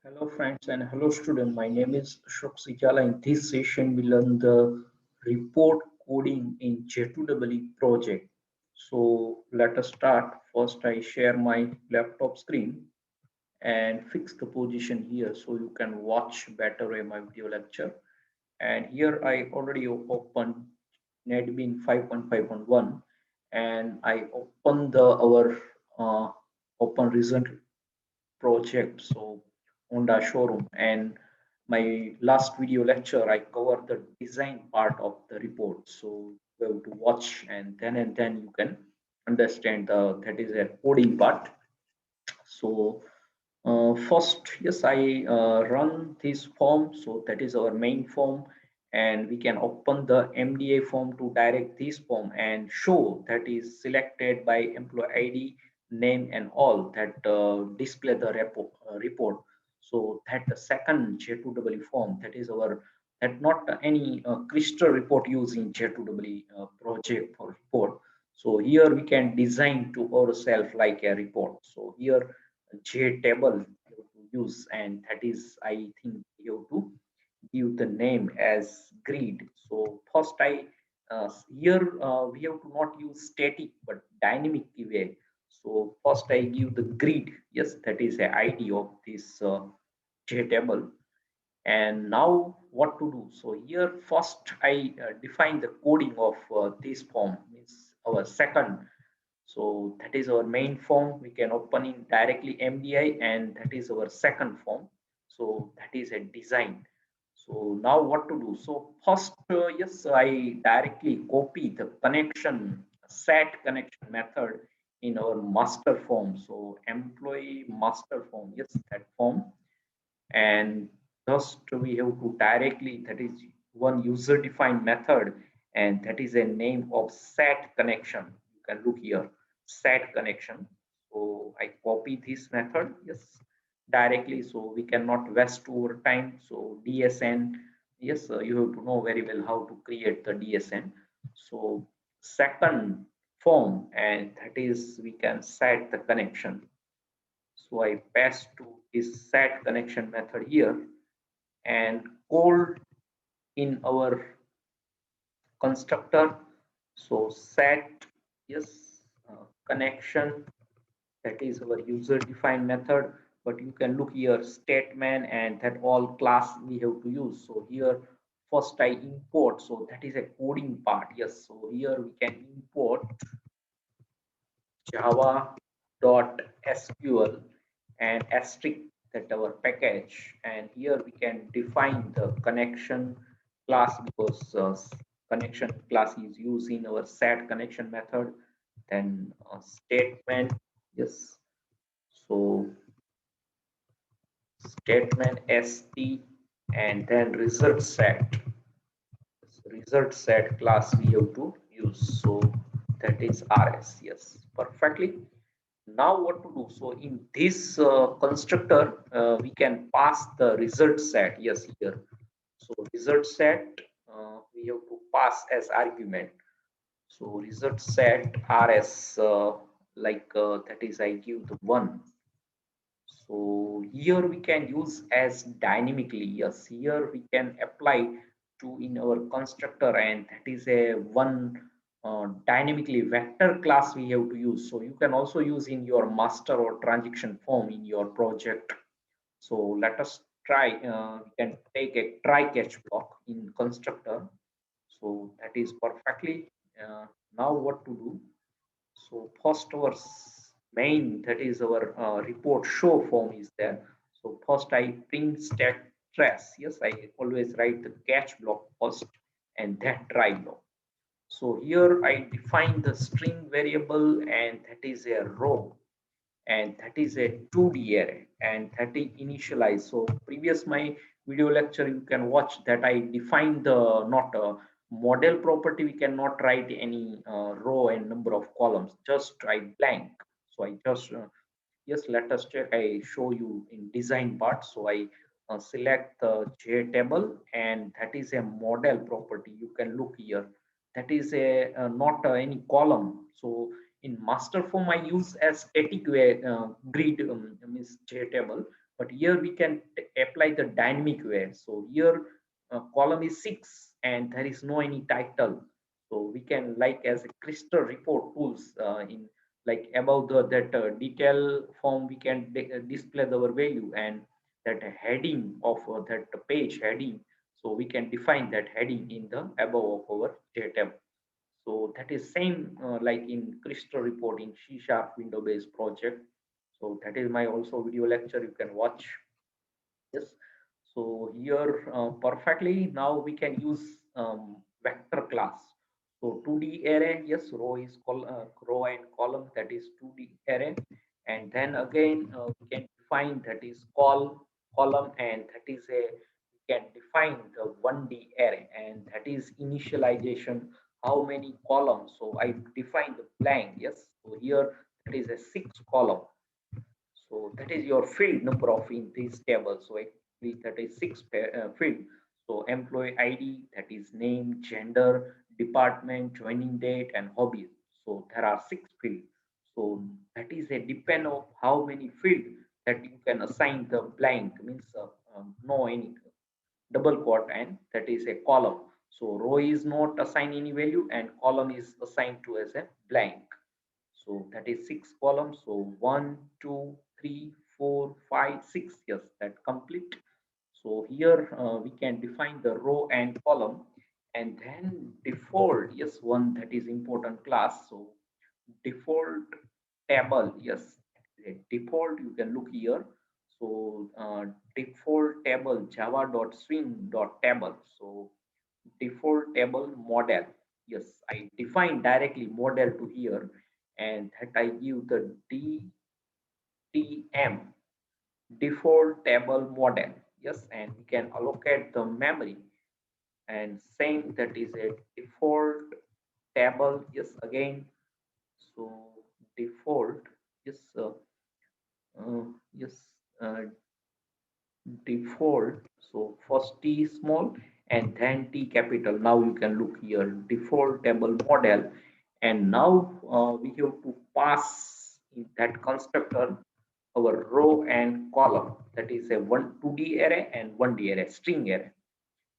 Hello friends and hello student. My name is Ashok Sijala. In this session, we learn the report coding in J2EE project. So let us start. First, I share my laptop screen and fix the position here so you can watch better my video lecture. And here I already opened NetBeans 5.5.1 and I open the our open recent project. So Honda showroom, and my last video lecture I covered the design part of the report. So you have to watch and then you can understand that is a coding part. So first, yes, I run this form. So that is our main form, and we can open the MDA form to direct this form and show that is selected by employee ID, name, and all that display the report. So that the second J2EE form, that is our that not any crystal report using J2EE project for report. So here we can design to ourselves like a report. So here JTable you have to use, and that is I think you have to give the name as grid. So first I here we have to not use static but dynamic keyword. So first I give the grid. Yes, that is the ID of this JTable. And now what to do? So here first I define the coding of this form, means our second. So that is our main form. We can open in directly MDI, and that is our second form. So that is a design. So now what to do? So first, yes, I directly copy the connection, set connection method in our master form. So employee master form, yes, that form. And thus we have to directly, that is one user defined method, and that is a name of set connection. You can look here, set connection. So I copy this method, yes, directly, so we cannot waste over time. So DSN, yes, you have to know very well how to create the DSN. So second form, and that is we can set the connection. So I pass to this set connection method here and call in our constructor. So set, yes, connection, that is our user defined method. But you can look here statement, and that all class we have to use. So here first I import. So that is a coding part. Yes. So here we can import java.sql and asterisk, that our package, and here we can define the connection class, because connection class is used in our set connection method. Then statement, yes, so statement st, and then result set class we have to use. So that is rs, yes, perfectly. Now what to do? So in this constructor we can pass the result set. Yes, here, so result set we have to pass as argument. So result set rs, that is I give the one. So here we can use as dynamically. Yes, here we can apply to in our constructor, and that is a one dynamically vector class we have to use. So you can also use in your master or transaction form in your project. So let us try. We can take a try catch block in constructor. So that is perfectly. Now what to do? So first our main, that is our report show form is there. So first I print stack trace. Yes, I always write the catch block first and then try block. So here I define the string variable, and that is a row, and that is a 2D array, and that is initialized. So previous my video lecture you can watch that I define the not a model property. We cannot write any row and number of columns, just write blank. So I just yes, let us check. I show you in design part. So I select the J table, and that is a model property. You can look here. That is a not any column. So in master form, I use as static way, grid, means J table. but here we can apply the dynamic way. So here column is 6 and there is no any title, so we can like as a crystal report tools in like above the that detail form we can display our value, and that heading of that page heading, so we can define that heading in the above of our JTab. So that is same like in crystal report in C# window based project. So that is my also video lecture, you can watch. Yes. So here perfectly now we can use vector class. So 2D array, yes, row and column, that is 2D array, and then again we can define that is column, and that is a we can define the 1D array, and that is initialization. How many columns? So I define the blank. Yes. So here that is a 6 column. So that is your field number of in this table. So actually that is 6 field. So employee ID, that is name, gender, department, joining date, and hobby. So there are 6 fields. So that is a depend of how many field that you can assign the blank, means no any double quote, and that is a column. So row is not assigned any value and column is assigned to as a blank. So that is 6 columns. So 1, 2, 3, 4, 5, 6. Yes, that complete. So here we can define the row and column, and then default. Yes, one that is important class. So default table. Yes, default. You can look here. So default table java.swing.table. So default table model. Yes, I define directly model to here, and that I give the DTM default table model. Yes, and we can allocate the memory, and same that is a default table. Yes, again, so default. Yes, yes, uh, default. So first T small and then T capital. Now you can look here default table model, and now we have to pass in that constructor our row and column, that is a 2D array and 1D array string array.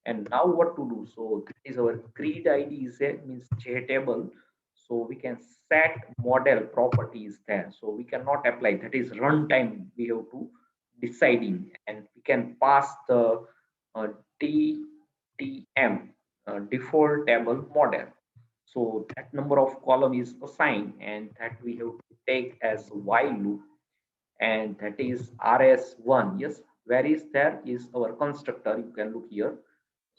And now what to do? So that is our grid ID is a means JTable. So we can set model properties there. So we cannot apply, that is runtime. We have to deciding, and we can pass the DTM default table model. So that number of column is assigned, and that we have to take as while loop, and that is rs1. Yes, where is there is our constructor, you can look here.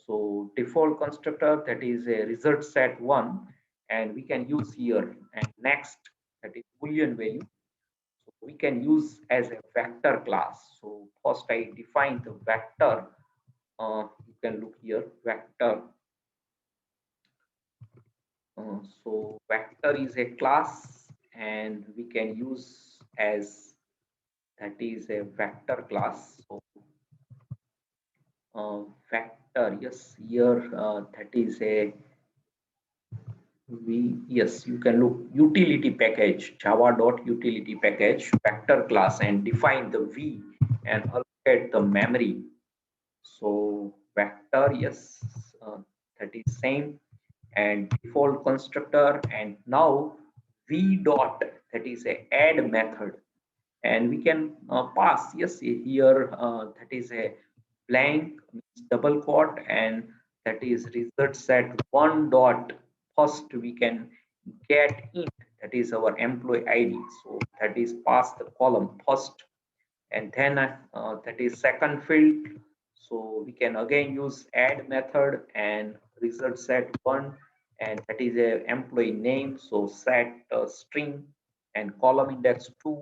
So default constructor, that is a result set 1, and we can use here, and next that is boolean value. So we can use as a vector class. So first I define the vector. You can look here vector. So vector is a class, and we can use as that is a vector class. So vector, yes, here that is a yes, you can look utility package java.utility package vector class, and define the v and allocate the memory. So vector, yes, that is same, and default constructor, and now v dot, that is a add method, and we can pass, yes, here that is a blank double quote, and that is result set 1 dot. First we can get in, that is our employee ID, so that is pass the column first, and then that is second field. So we can again use add method, and result set 1, and that is a employee name, so set string, and column index 2.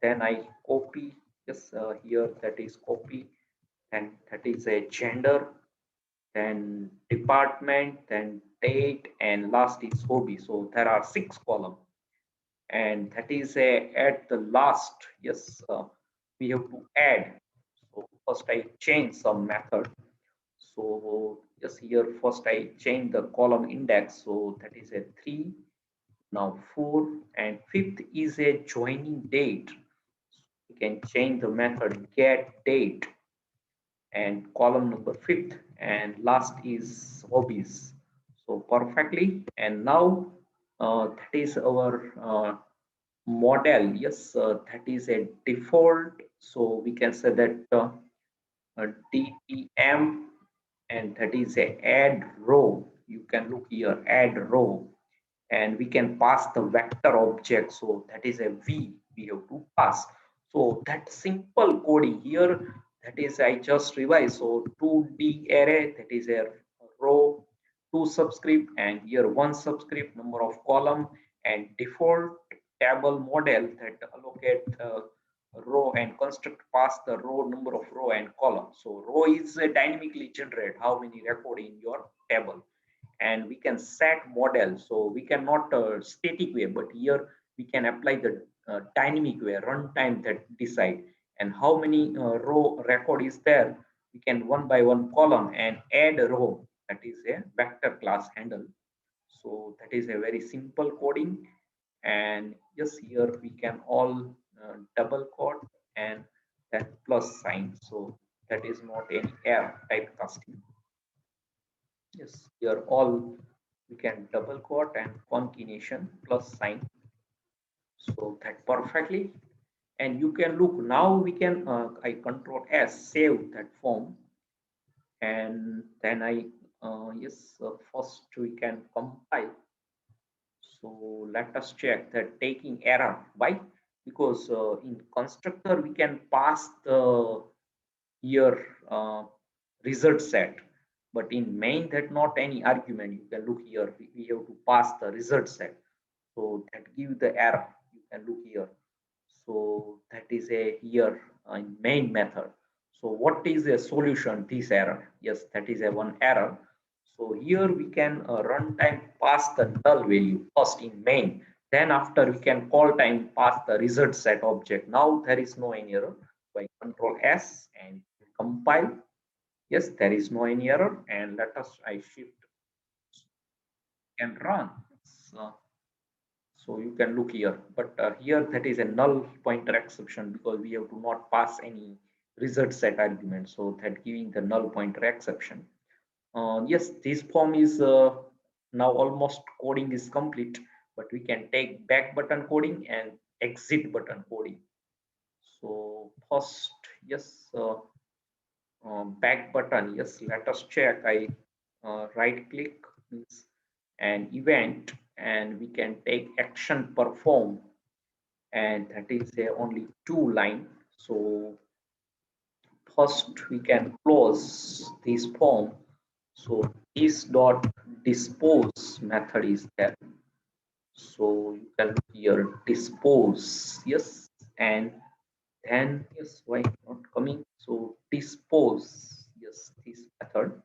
Then I copy, yes, here that is copy, and that is a gender, then department, then date, and last is hobby. So there are 6 columns, and that is a at the last. Yes, we have to add. So first I change some method. So yes, here first I change the column index. So that is a 3. Now 4, and fifth is a joining date. we can change the method get date and column number fifth, and last is hobbies. So perfectly, and now that is our model. Yes, that is a default. So we can say that DTM, and that is a add row. You can look here, add row, and we can pass the vector object. So that is a v we have to pass. So that simple coding here, that is I just revised. So 2D array, that is a row, 2 subscript, and here 1 subscript, number of column, and default table model that allocate row and construct pass the row, number of row and column. So row is dynamically generate how many record in your table, and we can set model. So we cannot static way, but here we can apply the dynamic way, runtime that decide, and how many row record is there. We can one by one column and add a row, that is a vector class handle. So that is a very simple coding. And yes, here we can all double quote and that plus sign. So that is not any error typecasting. Yes, here all we can double quote and concatenation plus sign. So that perfectly. And you can look now, we can I control S, save that form, and then I yes, first we can compile. So let us check that taking error. Why? Because in constructor we can pass the here result set, but in main that not any argument. You can look here, we have to pass the result set, so that give the error. You can look here. So that is a here main method. So what is the solution this error? Yes, that is a one error. So here we can runtime pass the null value first in main, then after we can call time pass the result set object. Now there is no any error. By control S and compile. Yes, there is no any error, and let us I shift and run. So, so you can look here, but here that is a null pointer exception because we have to not pass any result set argument. So that giving the null pointer exception. Yes, this form is now almost coding is complete, but we can take back button coding and exit button coding. So first, yes, back button. Yes, let us check. I right click and event, and we can take action perform, and that is only 2 line. So first we can close this form. So this dot dispose method is there. So you can here dispose. Yes, and then yes, why not coming? So dispose. Yes, this method,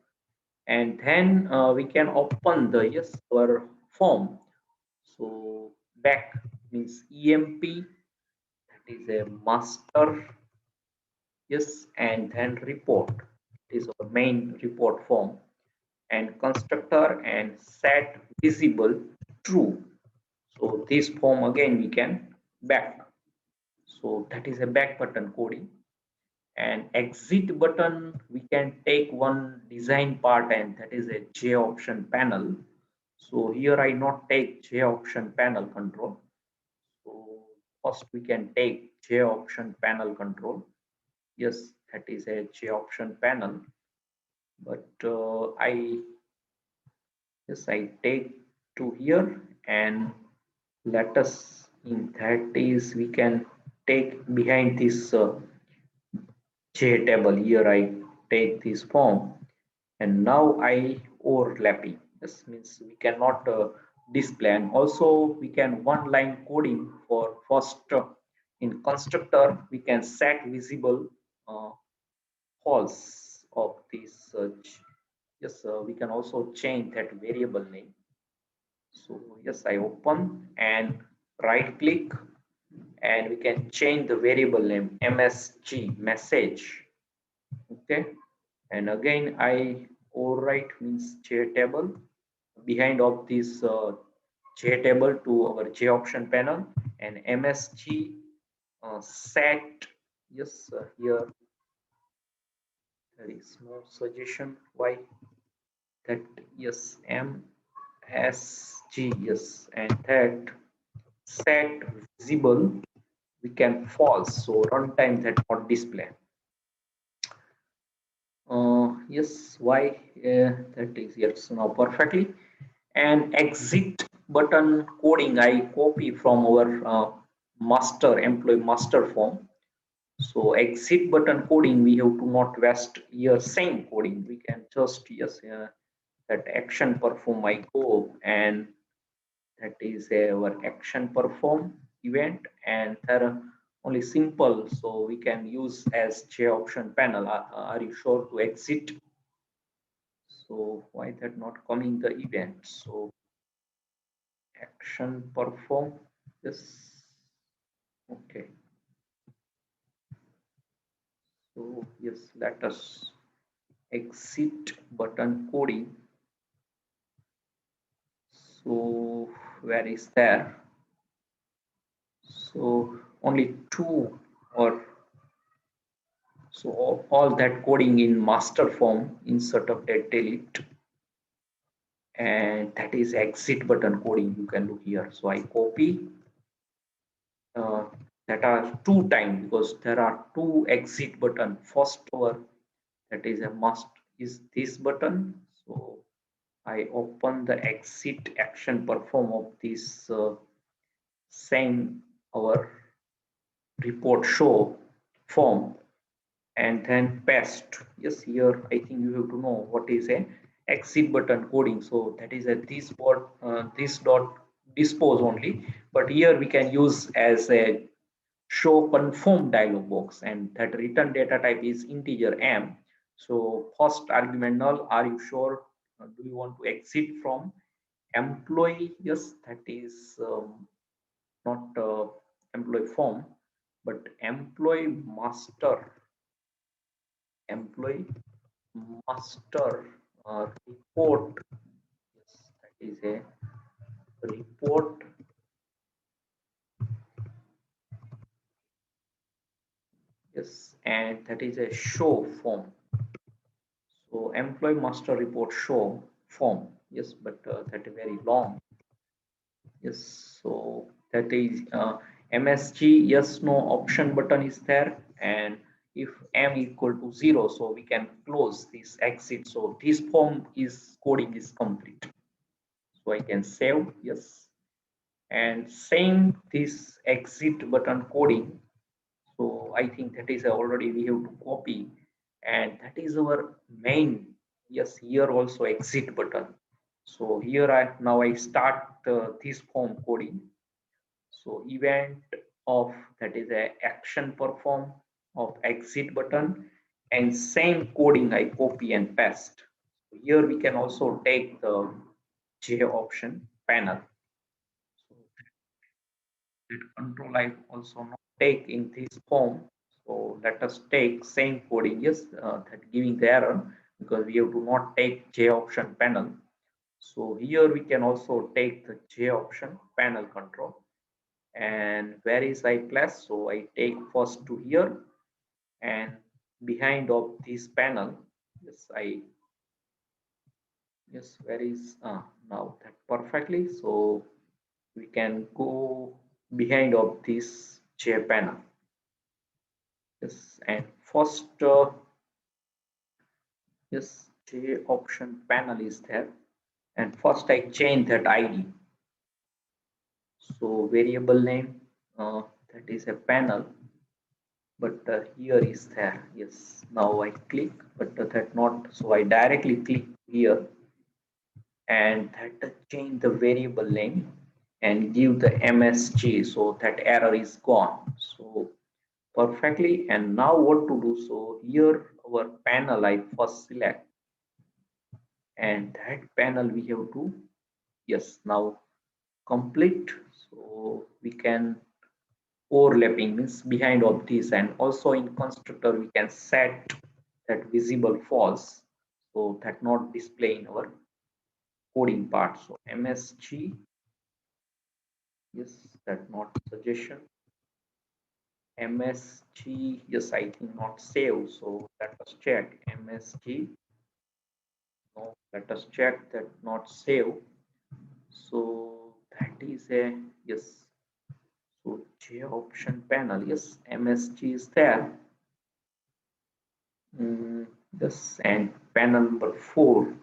and then we can open the yes our form. So back means emp, that is a master. Yes, and then report is our main report form, and constructor and set visible true. So this form again we can back. So that is a back button coding. And exit button we can take one design part, and that is a J option panel. So here I not take J option panel control. So first we can take J option panel control. Yes, that is a J option panel, but I take to here, and let us in that is we can take behind this J table. Here I take this form, and now I overlapping. This means we cannot display, and also we can one line coding for first in constructor we can set visible uh, false of this yes, we can also change that variable name. So yes, I open and right click, and we can change the variable name msg message. Okay, and again I overwrite means J table behind of this J table to our J option panel, and msg set Yes, here there is no suggestion. Why that? Yes, MSG. Yes, and that set visible we can false. So runtime that not display. Yes, why that is yes now perfectly. And exit button coding I copy from our master employee master form. So exit button coding we have to not waste here same coding. We can just yes that action perform I go and that is our action perform event and there are only simple so we can use as J option panel. Are you sure to exit? So why that not coming the event? So action perform. Yes. Okay. So yes, let us exit button coding. So where is there? So only two or so all that coding in master form insert of that delete and that is exit button coding. You can look here. So I copy uh, that are two time because there are two exit button. First over that is a must is this button. So I open the exit action perform of this same our report show form and then paste. Yes, here I think you have to know what is a exit button coding. So that is a this word this dot dispose only, but here we can use as a show confirm dialog box and that return data type is integer m. So first argument null. Are you sure? Do you want to exit from employee? Yes, that is not employee form, but employee master report. Yes, that is a report. Yes, and that is a show form. So employee master report show form. Yes, but that is very long. Yes, so that is MSG. Yes, no option button is there, and if m equal to 0, so we can close this exit. So this form is coding is complete. So I can save. Yes, and same this exit button coding. So I think that is already we have to copy and that is our main. Yes, here also exit button. So here I now I start this form coding. So event of that is a action perform of exit button and same coding I copy and paste. So here we can also take the J option panel. So that control I also not take in this form. So let us take same coding. Yes, that giving the error because we have to not take J option panel. So here we can also take the J option panel control and where is I place? So I take first to here and behind of this panel. Yes, I yes where is now that perfectly. So we can go behind of this J panel. Yes, and first yes J option panel is there and first I change that ID. So variable name that is a panel but here is there. Yes, now I click but that not so I directly click here and that change the variable name and give the MSG so that error is gone. So perfectly and now what to do? So here our panel I first select and that panel we have to yes now complete. So we can overlapping means behind of this and also in constructor we can set that visible false so that not display in our coding part. So MSG yes that not suggestion MSG, yes, I think not save. So let us check MSG. No, let us check that not save. So that is a yes. So J option panel, yes, MSG is there. Yes, and panel number 4.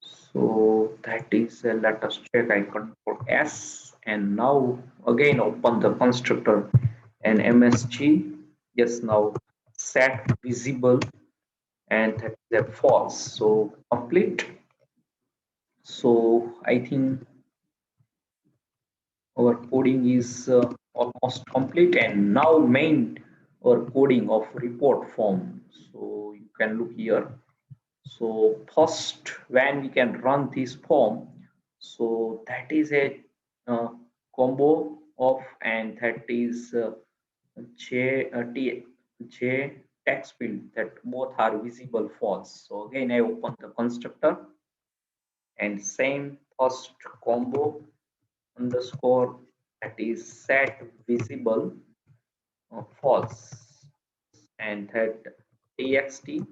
So that is let us check. I control S and now again open the constructor and MSG. Yes, now set visible and that is a false. So complete. So I think our coding is almost complete and now main our coding of report form. So you can look here. So first, when we can run this form, so that is a uh, combo of and that is J text field that both are visible false. So again, I open the constructor and same first combo underscore that is set visible false and that txt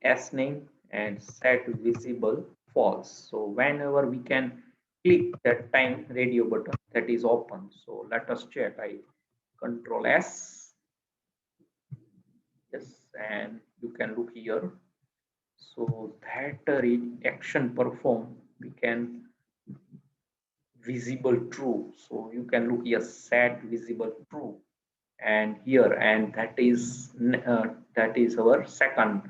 s name and set visible false. So whenever we can click that time radio button that is open. So let us check. I control S, yes, and you can look here. So that action perform we can visible true. So you can look here set visible true and here and that is our second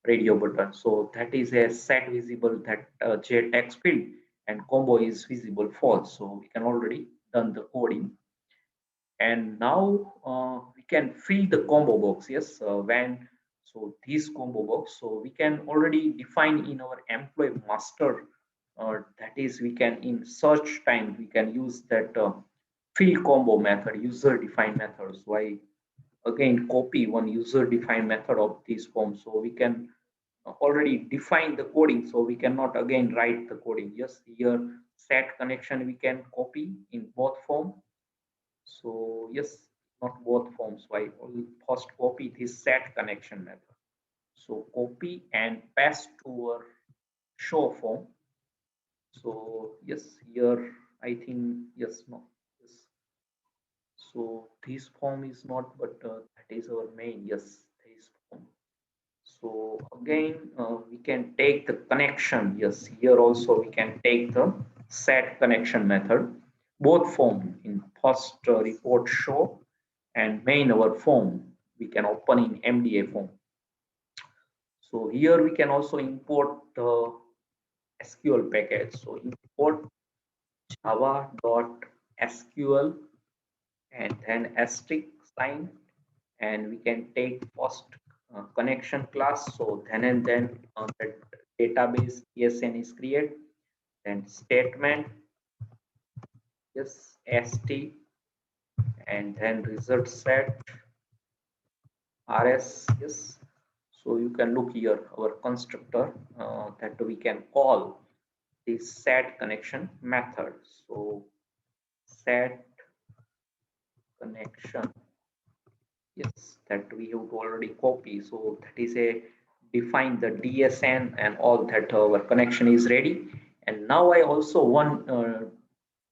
radio button. So that is a set visible that j text field and combo is visible false. So we can already done the coding and now we can fill the combo box. Yes, when so this combo box, so we can already define in our employee master, that is we can in search time we can use that fill combo method user defined methods. Why again copy one user defined method of this form, so we can already define the coding, so we cannot again write the coding. Yes, here set connection we can copy in both form. So yes, not both forms. Why only first copy this set connection method. So copy and paste to our show form. So yes, here I think yes, no, yes. So this form is not, but that is our main. Yes, this form. So again, we can take the connection. Yes, here also we can take the set connection method. Both form in first report show and main our form we can open in MDA form. So here we can also import the SQL package. So import java.sql and then asterisk sign and we can take first connection class. So then and then the database ESN is created, then statement, yes, st, and then result set rs, yes. So you can look here our constructor that we can call this set connection method. So set connection, yes, that we have already copy. So that is a define the DSN and all that our connection is ready. And now I also one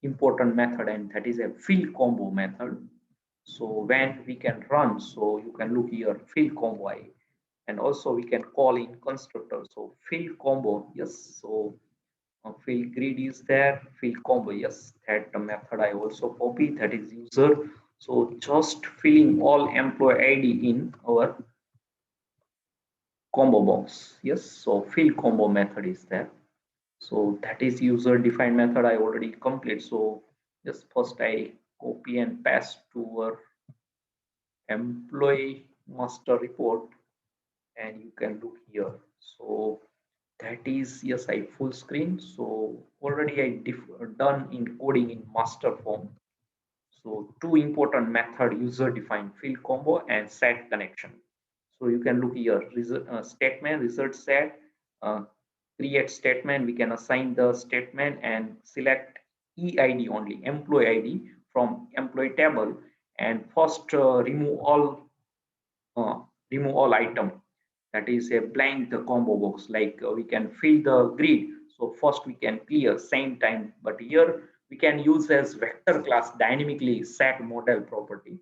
important method and that is a fill combo method. So when we can run, so you can look here fill combo and also we can call in constructor. So fill combo, yes. So fill grid is there, fill combo, yes, that method I also copy, that is user. So just filling all employee ID in our combo box, yes. So fill combo method is there. So that is user defined method I already complete. So just first I copy and paste to our employee master report and you can look here. So that is yes, I full screen. So already I done in coding in master form. So two important method user defined fill combo and set connection. So you can look here statement result set uh, create statement. We can assign the statement and select EID only employee ID from employee table And first uh, remove all item, that is a blank the combo box, like we can fill the grid. So first we can clear same time, but here we can use as vector class dynamically set model property.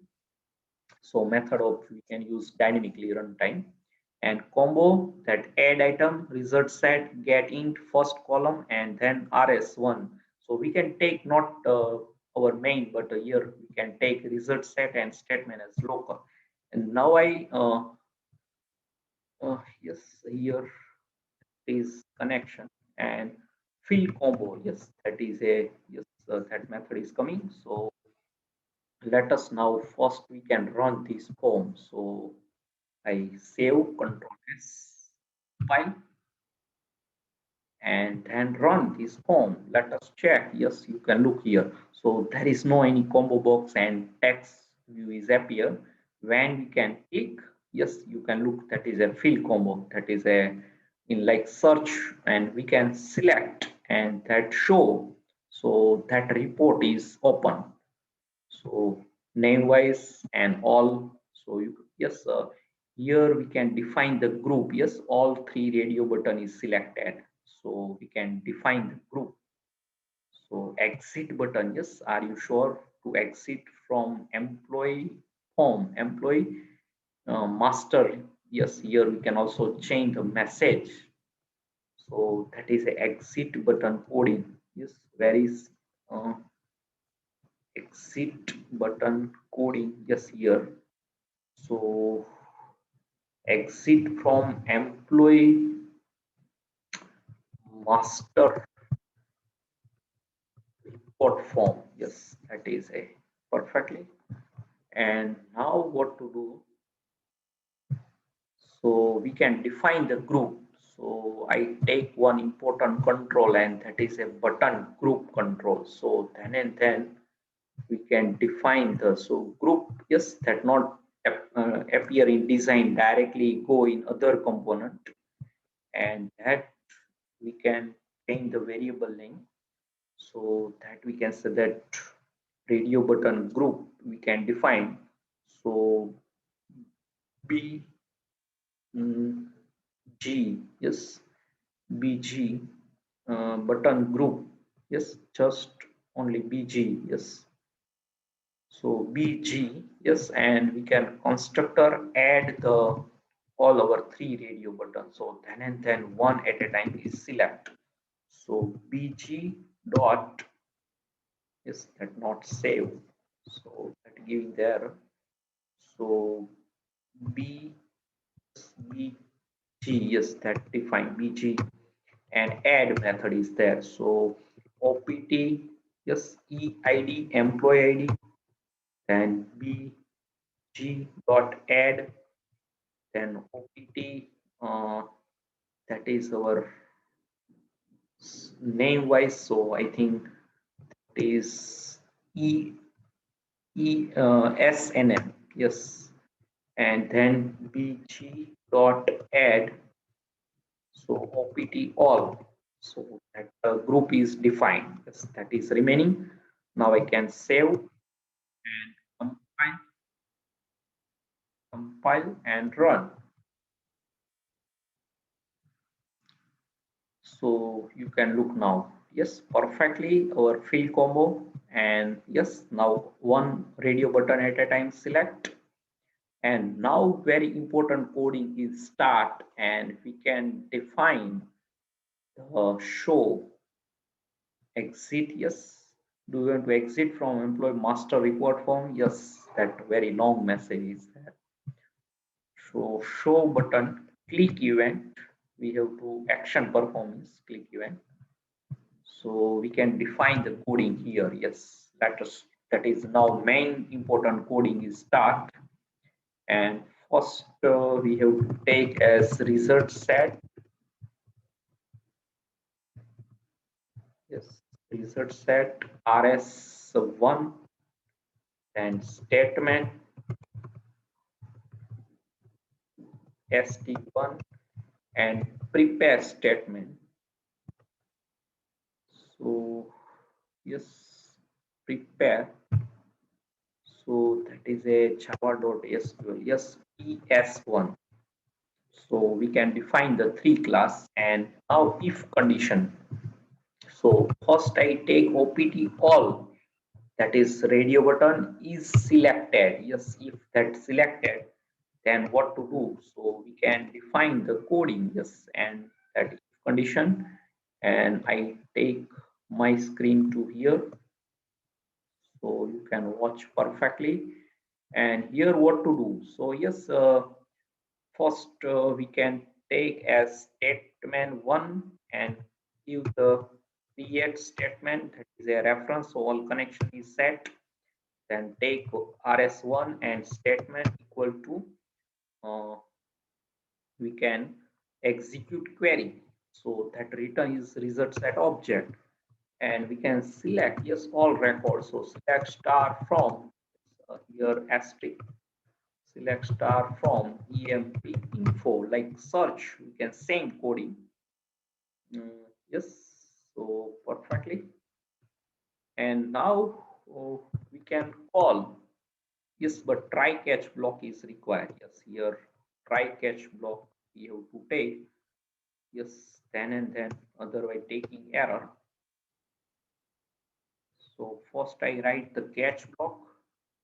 So method of we can use dynamically runtime. And combo, that add item result set get int first column and then rs1. So we can take not our main, but here we can take result set and statement as local. And now I yes, here is connection and field combo. Yes, that is a yes, that method is coming. So let us now first we can run this form. So I save Control S file and then run this form. Let us check. Yes, you can look here. So there is no any combo box and text view is appear. When we can click, yes, you can look, that is a field combo. That is a in like search, and we can select and that show. So that report is open. So name wise and all. So you yes, here we can define the group. Yes, all three radio button is selected. So we can define the group. So exit button. Yes, are you sure to exit from employee home employee master? Yes, here we can also change the message. So that is a exit button coding. Yes, where is uh, exit button coding? Yes, here. So exit from employee master report form. Yes, that is a perfectly. And now what to do? So we can define the group. So I take one important control, and that is a button group control. So then and then we can define the so group. Yes, that not appear in design directly go in other component, and that we can change the variable name, so that we can say that radio button group we can define. So b g, yes, bg button group, yes, just only bg, yes. So bg, yes, and we can constructor add the all our three radio buttons. So then and then one at a time is select. So bg dot, yes, that not save. So that giving there. So b bg, yes, that define bg, and add method is there. So opt, yes, eid employee id, then bg dot add, then opt, uh, that is our name wise. So I think it is e snm, yes, and then bg dot add, so opt all. So that group is defined, yes, that is remaining. Now I can save and compile and run. So you can look now, yes, perfectly our field combo. And yes, now one radio button at a time select. And now very important coding is start, and we can define the show exit. Yes, do you want to exit from employee master report form? Yes, that very long message is there. So show button click event, we have to action performance click event. So we can define the coding here. Yes, that is now main important coding is start. And first we have to take as result set, yes, result set rs1, and statement st1, and prepare statement. So yes, prepare. So that is a java.sql. Yes, ES1. So we can define the three class, and now if condition. So first I take opt all, that is radio button is selected. Yes, if that selected, then what to do? So we can define the coding. Yes, and that if condition, and I take my screen to here, so you can watch perfectly. And here what to do? So yes, first we can take as statement 1 and give the create statement, that is a reference, so all connection is set. Then take rs1 and statement equal to uh, we can execute query, so that return is result set object. And we can select yes all records, so select star from here asterisk, select star from emp info, like search, we can same coding. Yes, so perfectly. And now we can call yes, but try catch block is required. Yes, here try catch block we have to take. Yes, then and then, otherwise taking error. So first I write the catch block,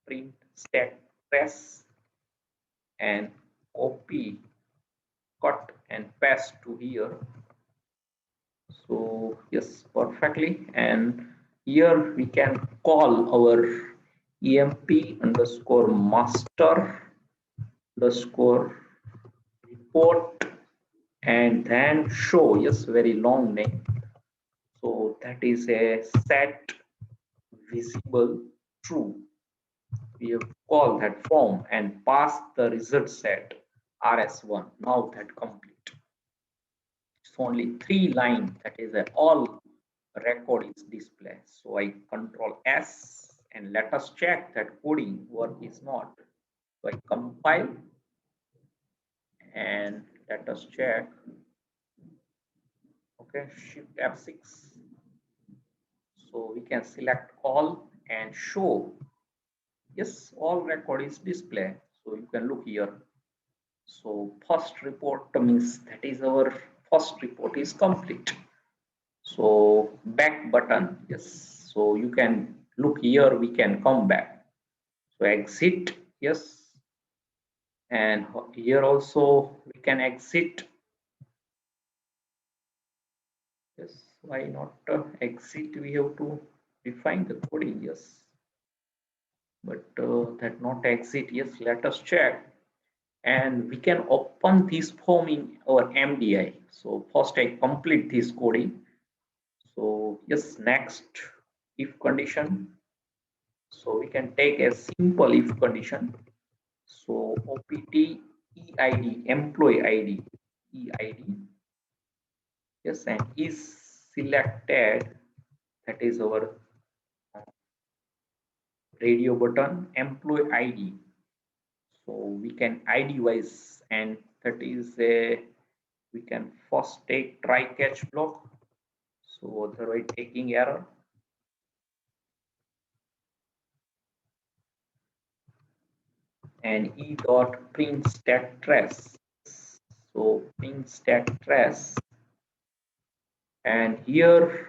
print stack press, and copy, cut and paste to here. So yes, perfectly. And here we can call our emp underscore master underscore report, and then show, yes, very long name. So that is a set visible true. We have called that form and pass the result set rs1. Now that complete. It's only 3 lines, that is a all record is displayed. So I control S and let us check that coding work is not. So I compile and let us check. Okay, shift F6. So we can select all and show. Yes, all record is displayed. So you can look here. So first report means that is our first report is complete. So back button, yes. So you can look here, we can come back. So exit, yes. And here also we can exit. Yes, why not exit? We have to define the coding, yes. But that not exit, yes, let us check. And we can open this form in our MDI. So first I complete this coding. So yes, next if condition. So we can take a simple if condition. So opt EID, employee ID, EID, yes, and is selected, that is our radio button employee ID. So we can ID wise, and that is a we can first take try catch block. So otherwise taking error. And e dot print stack trace. So print stack trace. And here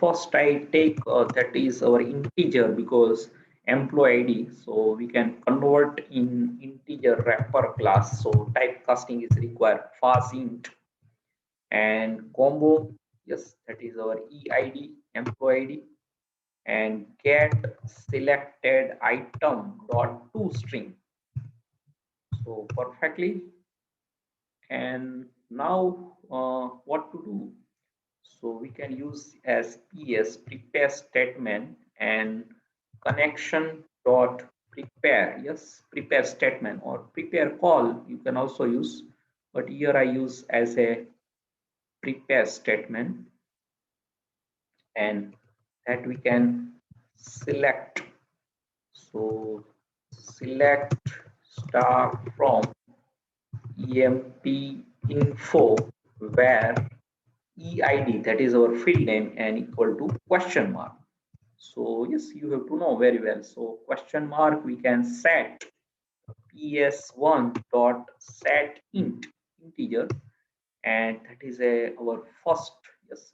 first I take that is our integer because employee ID. So we can convert in integer wrapper class. So typecasting is required, fast int and combo. Yes, that is our EID, employee ID, and get selected item dot to string. So perfectly. And now what to do? So we can use as PS prepare statement and connection dot prepare. Yes, prepare statement or prepare call you can also use, but here I use as a prepare statement, and that we can select. So select star from emp info where EID, that is our field name, and equal to question mark. So yes, you have to know very well. So question mark, we can set ps1 dot set int integer, and that is our first, yes,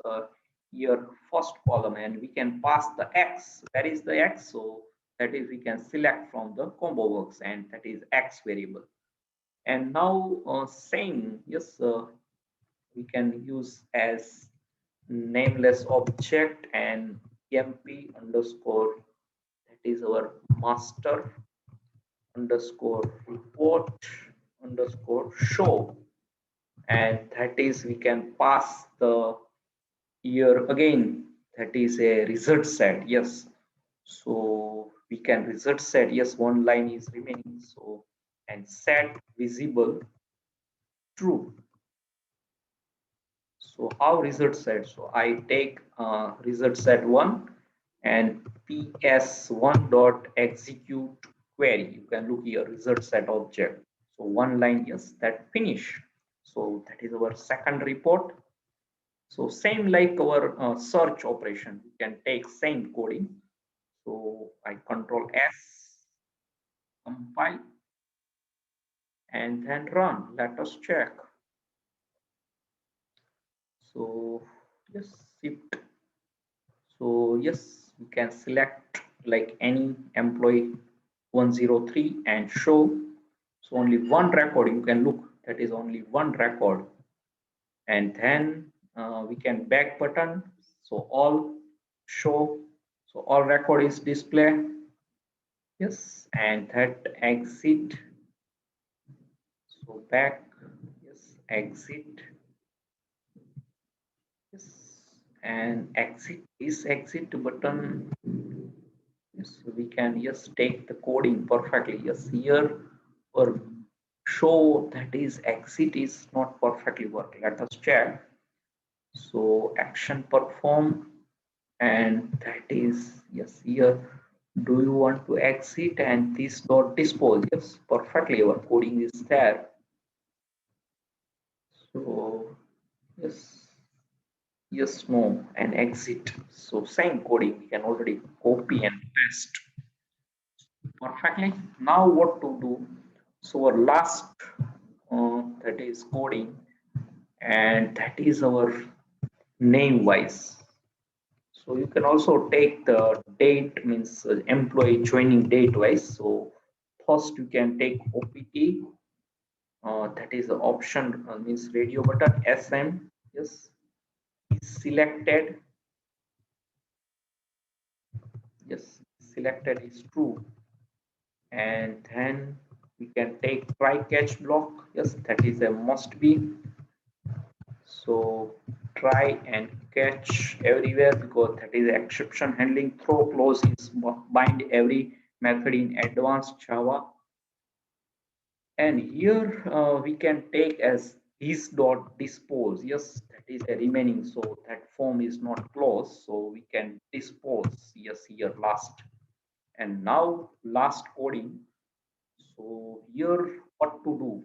your first column, and we can pass the x. Where is the x? So that is, we can select from the combo box, and that is x variable. And now saying, yes, we can use as nameless object and mp underscore, that is our master underscore report underscore show, and that is, we can pass the year again, that is a result set. Yes, so we can result set, yes, one line is remaining, so and set visible true. So how result set? So I take result set one and ps1 dot execute query. You can look here, result set object. So one line, yes, that finish. So that is our second report. So same like our search operation, you can take same coding. So I control S, compile, and then run. Let us check. So yes, shift. So yes, you can select like any employee 103 and show. So only one record you can look, that is only one record. And then we can back button. So all show. So all record is display. Yes, and that exit. So back. Yes, exit. Yes, and exit is exit button. Yes, we can just take the coding perfectly. Yes, here or show, that is exit is not perfectly working. Let us check. So action perform, and that is, yes, here do you want to exit, and this dot dispose. Yes, perfectly our coding is there. So yes, yes, no, and exit. So same coding we can already copy and paste perfectly. Now what to do? So our last that is coding, and that is our name wise. So you can also take the date, means employee joining date wise. So first you can take OPT, that is the option, means radio button SM. Yes, is selected. Yes, selected is true, and then we can take try catch block. Yes, that is a must be. So try and catch everywhere, because that is exception handling. Throw close is bind every method in advanced Java. And here we can take as this dot dispose. Yes, that is a remaining, so that form is not closed, so we can dispose. Yes, here last. And now last coding. So here what to do?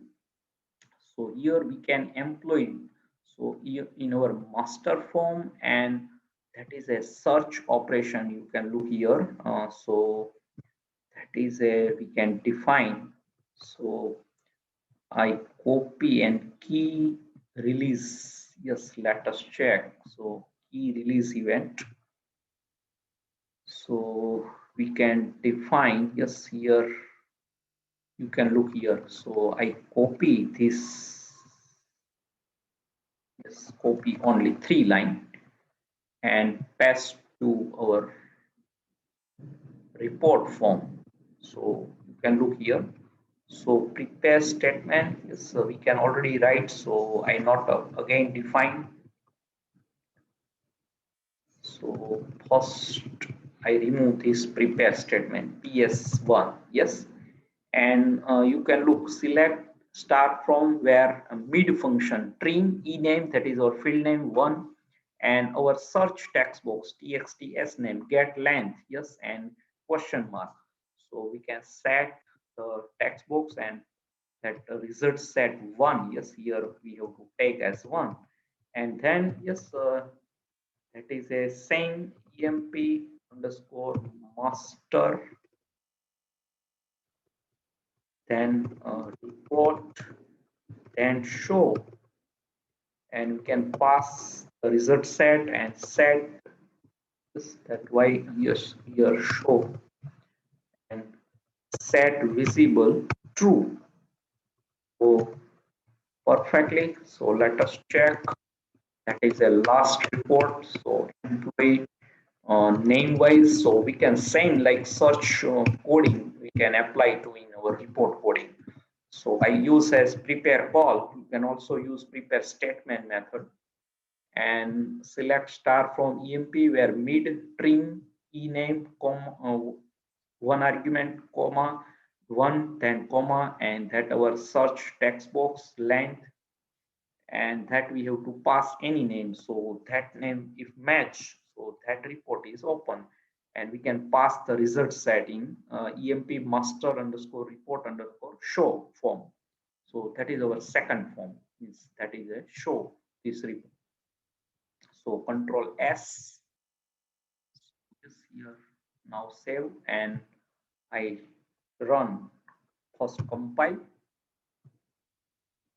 So here we can employ. So here in our master form, and that is a search operation. You can look here. So that is a, we can define. So I copy and key release. Yes, let us check. So key release event. So we can define. Yes, here you can look here. So I copy this. Yes, copy only 3 line and paste to our report form. So you can look here. So prepare statement. Yes, so we can already write. So I not again define. So first I remove this prepare statement PS1. Yes, and you can look select start from where mid function trim ename, that is our field name one, and our search text box txt s name get length. Yes, and question mark. So we can set the text box, and that result set one. Yes, here we have to take as one, and then yes, that is a same emp underscore master, then report, then show, and we can pass the result set and set this, that why yes here show and set visible true. So perfectly. So let us check. That is a last report. So employee name wise, so we can send like such coding we can apply to in our report coding. So I use as prepare call. You can also use prepare statement method and select star from EMP where mid trim ename comma one argument comma one then comma and that our search text box length and that we have to pass any name. So that name if match, so that report is open and we can pass the result set in emp master underscore report underscore show form. So that is our second form, means that is a show this report. So control S is here, now save and I run, first compile,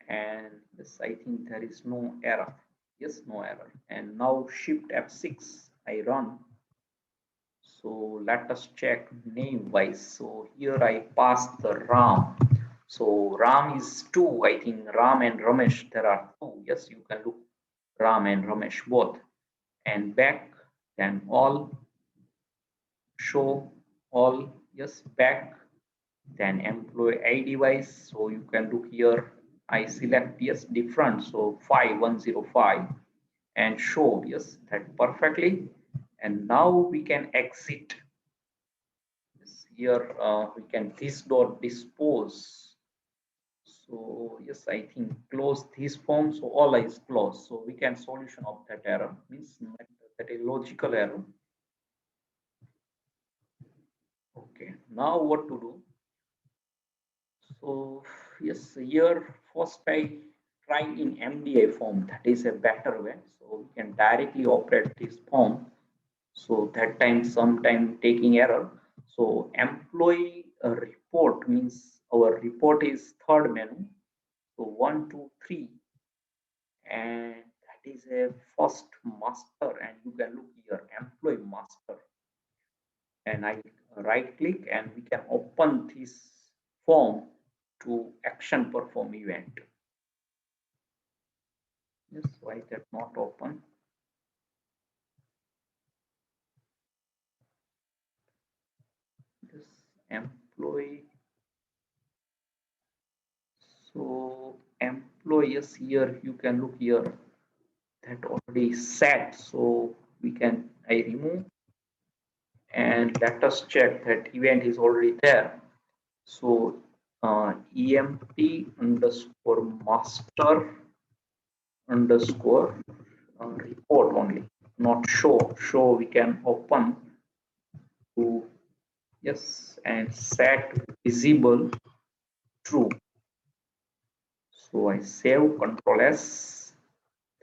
and yes, I think there is no error. Yes, no error. And now shift F6, I run. So let us check name wise. So here I pass the Ram. So Ram is two, I think Ram and Ramesh, there are two. Yes, you can look Ram and Ramesh both. And back, then all, show all, yes, back, then employee ID wise. So you can look here, I select yes different, so 5105 and show yes that perfectly. And now we can exit. Yes, here we can this dot dispose. So yes, I think close this form, so all is closed. So we can solution of that error, means that is logical error. Okay, now what to do? So yes, here first I try in MDI form. That is a better way. So we can directly operate this form. So that time sometime taking error. So employee report means our report is third menu. So 1, 2, 3, and that is a first master. And you can look here employee master. And I right click and we can open this form to action perform event. Yes, why that not open? This employee. So employees here, you can look here that already set. So we can I remove and let us check that event is already there. So emp underscore master underscore report only, not show. Show we can open to yes and set visible true. So I save control S,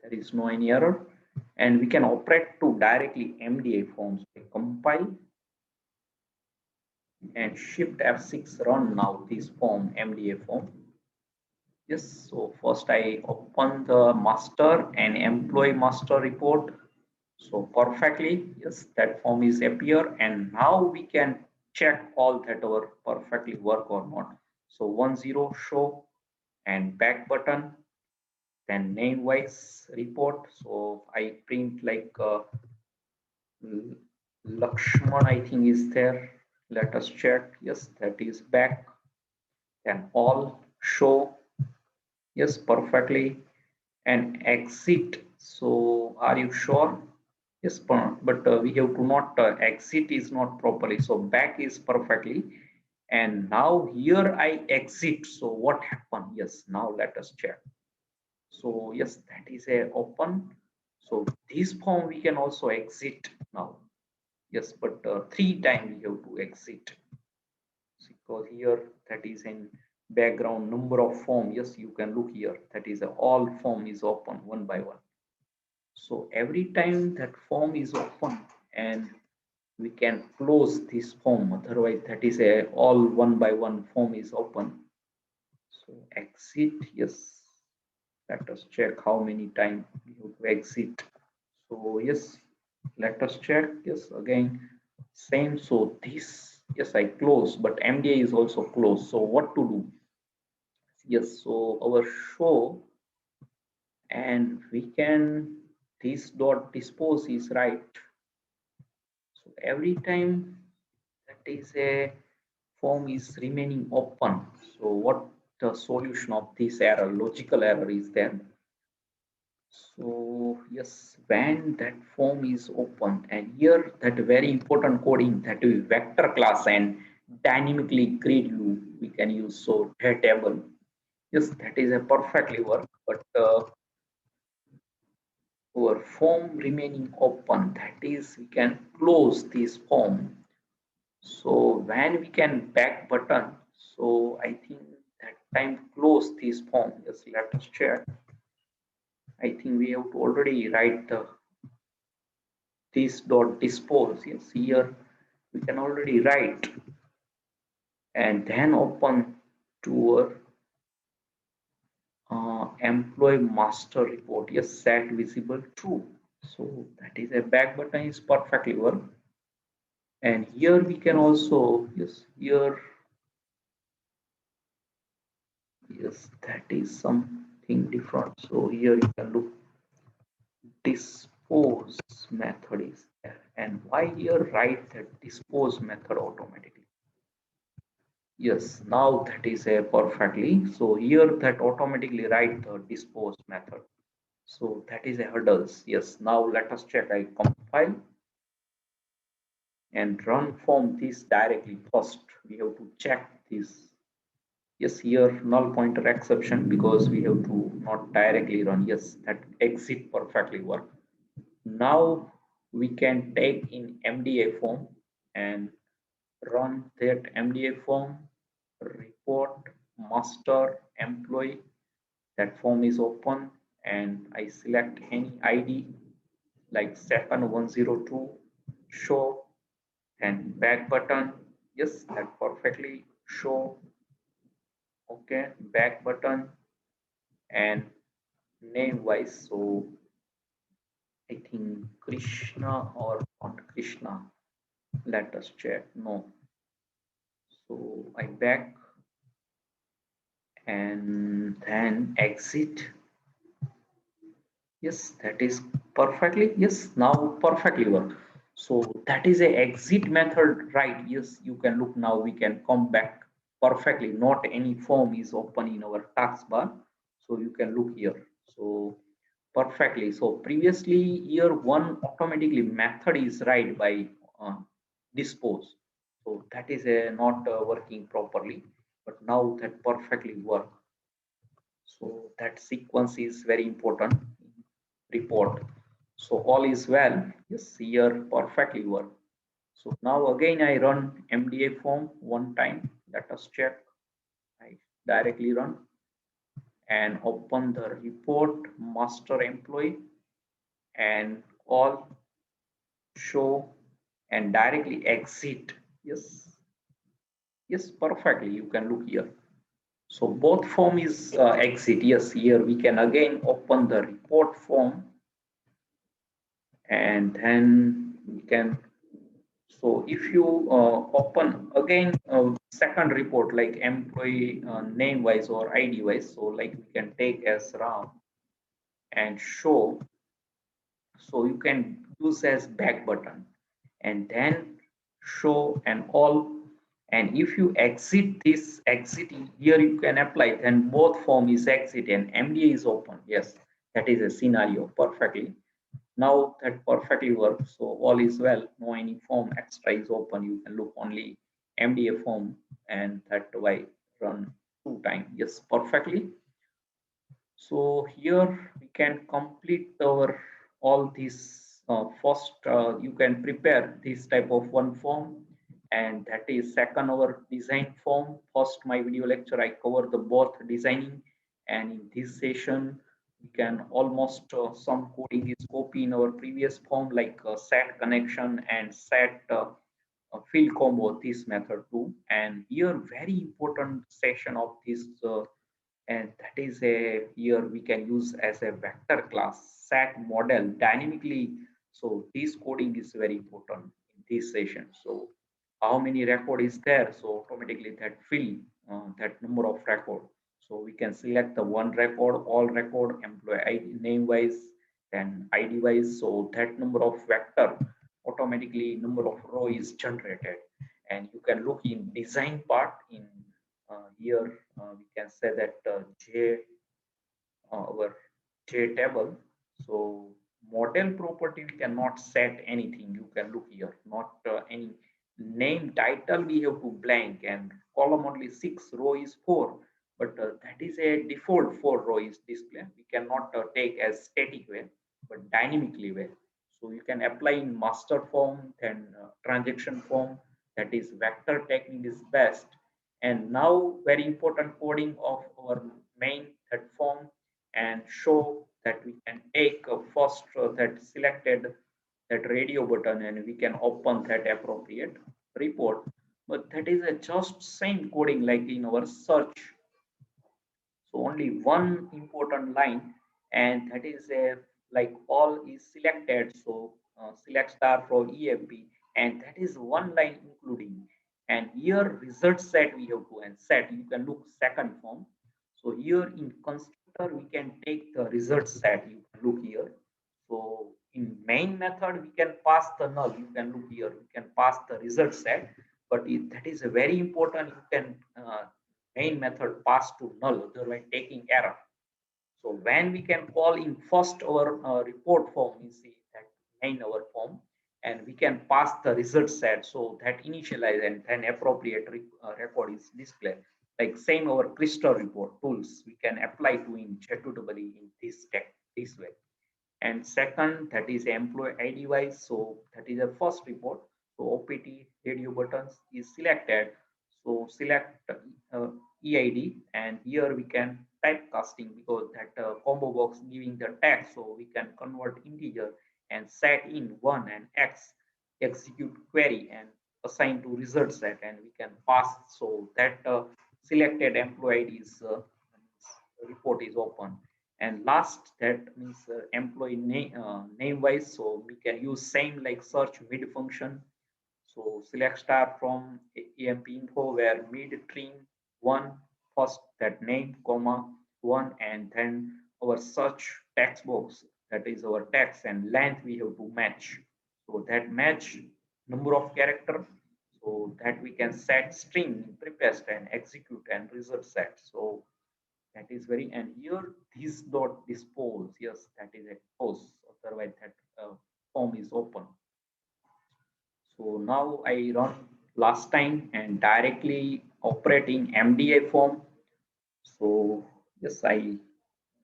there is no any error, and we can operate to directly MDI forms. I compile and shift F6 run now this form MDI form. Yes, so first I open the master and employee master report. So perfectly, yes, that form is appear, and now we can check all that our perfectly work or not. So 10 show and back button, then name wise report. So I print like Lakshman, I think is there. Let us check. Yes, that is back. Then all show. Yes, perfectly. And exit. So are you sure? Yes, but we have to not exit is not properly. So back is perfectly. And now here I exit. So what happened? Yes, now let us check. So yes, that is a open. So this form we can also exit now. Yes, but 3 times we have to exit because here that is in background number of form. Yes, you can look here. That is all form is open one by one. So every time that form is open and we can close this form, otherwise that is a all one by one form is open. So exit, yes, let us check how many times we have to exit. So yes, let us check. Yes, again same. So this, yes, I close, but MDI is also closed. So what to do? Yes, so our show, and we can, this dot dispose is right. So every time that is a form is remaining open. So what the solution of this error, logical error is there? So yes, when that form is open, and here that very important coding, that we vector class and dynamically create you, we can use. So table, yes, that is a perfectly work, but our form remaining open, that is we can close this form. So when we can back button, so I think that time close this form. Yes, let us check. I think we have to already write the this dot dispose. Yes, here we can already write and then open to our employee master report. Yes, set visible true. So that is a back button is perfectly work. And here we can also, yes, here, yes, that is something different. So here you can look, dispose method is there. And why here write that dispose method automatically? Yes, now that is a perfectly. So here that automatically write the dispose method. So that is a hurdles. Yes, now let us check. I compile and run from this directly. First, we have to check this. Yes, here null pointer exception because we have to not directly run. Yes, that exit perfectly work. Now we can take in MDA form and run that MDA form, report master employee. That form is open and I select any ID like second 102 show and back button. Yes, that perfectly show. Okay, back button and name wise. So I think Krishna or not Krishna. Let us check. No. So I back and then exit. Yes, that is perfectly. Yes, now perfectly work. So that is a exit method, right? Yes, you can look now. We can come back perfectly. Not any form is open in our taskbar. So you can look here. So perfectly. So previously here one automatically method is right by dispose. So that is a not working properly. But now that perfectly work. So that sequence is very important report. So all is well. Yes, here perfectly work. So now again I run MDA form one time. Let us check. I directly run and open the report master employee and all show and directly exit. Yes, yes, perfectly. You can look here. So both form is exit. Yes, here we can again open the report form and then we can. So if you open again second report like employee name wise or ID wise, so like we can take as Ram and show. So you can use as back button and then show and all. And if you exit this exiting here, you can apply then both form is exit and MDA is open. Yes, that is a scenario perfectly. Now that perfectly works. So all is well. No any form extra is open. You can look only MDA form and that why run two times. Yes, perfectly. So here we can complete our all these first you can prepare this type of one form and that is second our design form. First my video lecture I cover the both designing and in this session we can almost some coding is copy in our previous form like set connection and set field combo, this method too. And here very important section of this and that is a here we can use as a vector class set model dynamically. So this coding is very important in this session. So how many record is there, so automatically that fill that number of record. So we can select the one record, all record, employee ID, name wise, then ID wise. So that number of vector automatically number of row is generated. And you can look in design part in here we can say that J our J table. So model property we cannot set anything. You can look here, not any name title we have to blank and column only 6, row is 4. But that is a default 4 row is display. We cannot take as static way, but dynamically way. So you can apply in master form, then transaction form. That is vector technique is best. And now very important coding of our main that form and show that we can take first that selected that radio button and we can open that appropriate report. But that is a just same coding like in our search. So only one important line, and that is a like all is selected. So select star from EFP, and that is one line including. And here result set we have to and set. You can look second form. So here in constructor we can take the result set. You can look here. So in main method we can pass the null. You can look here. We can pass the result set, but that is a very important. You can main method pass to null, otherwise taking error. So when we can call in first our report form, you see that main our form, and we can pass the result set, so that initialize and then appropriate record is displayed. Like same our crystal report tools we can apply to in J2EE in this way. And second, that is employee ID wise. So that is the first report. So OPT radio buttons is selected. So select EID, and here we can typecasting because that combo box giving the text. So we can convert integer and set in 1 and X, execute query and assign to result set, and we can pass. So that selected employee ID is report is open. And last, that means employee name wise. So we can use same like search mid function. So select star from EMP info where mid string 1 first that name comma 1, and then our search text box, that is our text and length we have to match. So that match number of character, so that we can set string prepest and execute and result set. So that is very, and here this dot dispose, yes, that is a close, otherwise that form is open. So now I run last time and directly operating MDA form. So yes, I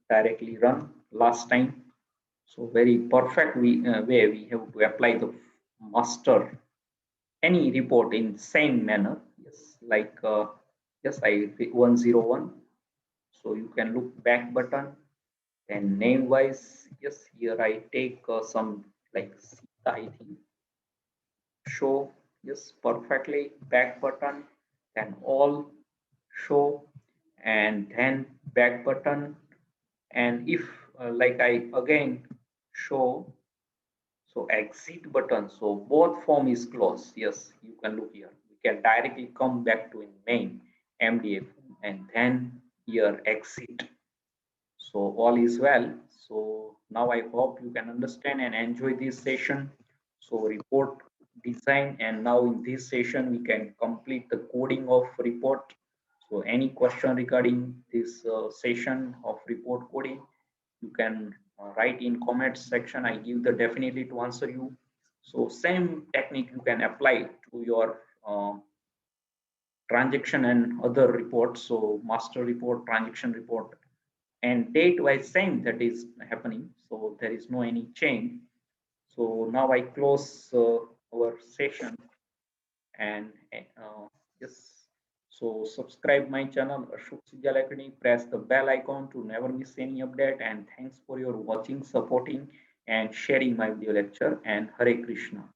directly run last time. So very perfect way we have to apply the master any report in same manner. Yes, like yes, I 101. So you can look back button and name wise. Yes, here I take some like Sita, I think. Show, yes, perfectly back button, then all show, and then back button. And if like I again show, so exit button, so both form is closed. Yes, you can look here, we can directly come back to in main MDF and then here exit. So all is well. So now I hope you can understand and enjoy this session. So report design, and now in this session we can complete the coding of report. So any question regarding this session of report coding, you can write in comment section. I give the definitely to answer you. So same technique you can apply to your transaction and other reports. So master report, transaction report, and date wise same that is happening. So there is no any change. So now I close our session, and yes, So subscribe my channel Ashok Sijal Academy, press the bell icon to never miss any update, and thanks for your watching, supporting and sharing my video lecture, and Hare Krishna.